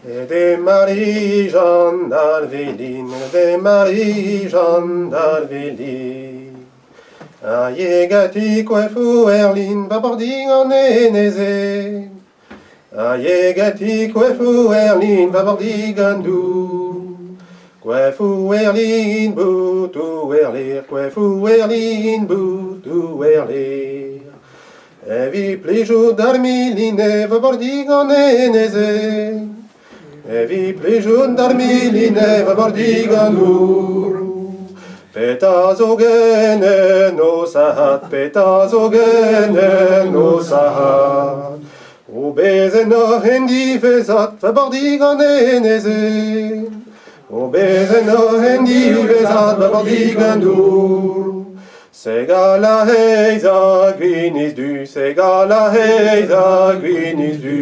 Et des Marie-Jeanne d'Alvéline, des Marie-Jeanne d'Alvéline. Aïe gati quefou erlin, vabordig en eneze. Aïe gati quefou erlin, vabordig en dou. Quefou erlin, boutou erlir, quefou erlin, boutou erlir. Evi plijou d'armiline, vabordig en eneze. Evi plijou d'armiline, vabordig en dou. Petazogene no sahat, petazogene no sahat. Ubezeno hendi vezat, vabordig en eneze. Ubezeno hendi vezat, vabordig en dou. Segala heiza gwinis du, segala heiza gwinis du.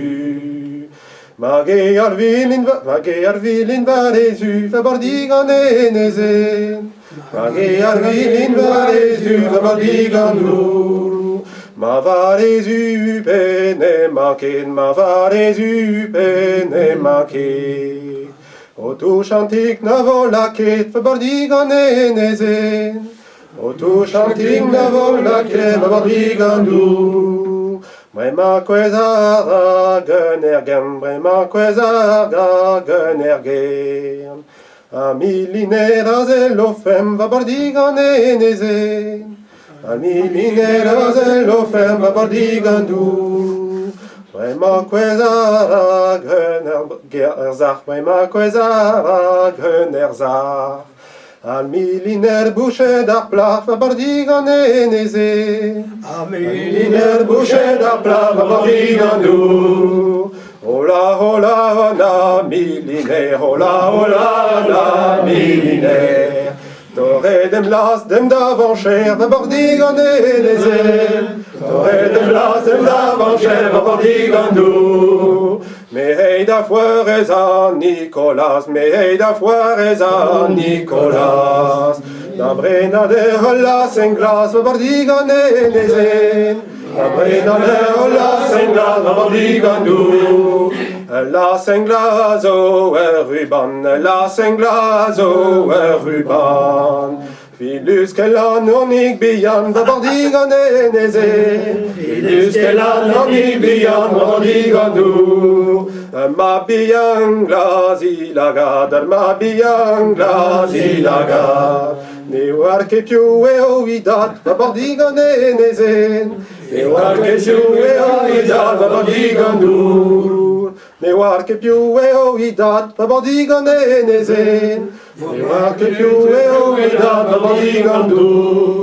Mage ar vilin varezu, vabordig en eneze. Mage ar vilin varezu, vabordig en dou. Ma varezu pene maken, ma varezu pene maken. O tu chantik na volaket, vabordig en eneze. O tu chantik na volaket, vabordig en dou. Brema kwezara genergen, brema kwezara genergen. A millinera zelofem vabordig en eneze. A millinera zelofem vabordig en dou. Brema kwezara generzach, brema kwezara generzach. Al milliner boucher d'arpla vabordig en eneze. Al milliner boucher d'arpla vabordig en dou. Hola, hola, hola, milliner, hola, hola, hola, milliner. T'aurais dem las, dem d'avancher, vabordig en eneze. T'aurais dem las, dem d'avancher, vabordig en dou. Mais hey da foirez à Nicolas, mais hey da foirez à Nicolas. Da brena de hola senglas, vabordig en eneze. La brena de hola senglas, vabordig en dou. La senglazo ruban, la senglazo ruban. Filus que la nonig bian, vabordig en eneze. Filus que la nonig bian, vabordig en dou. Ma bian glazilagad, ma bian glazilagad. Ne war que più e ovidat, vabordig en eneze. Ne war que più e ovidat, vabordig en dou. Ne war que più e ovidat, vabordig en eneze. Ne war que più e ovidat, vabordig en dou.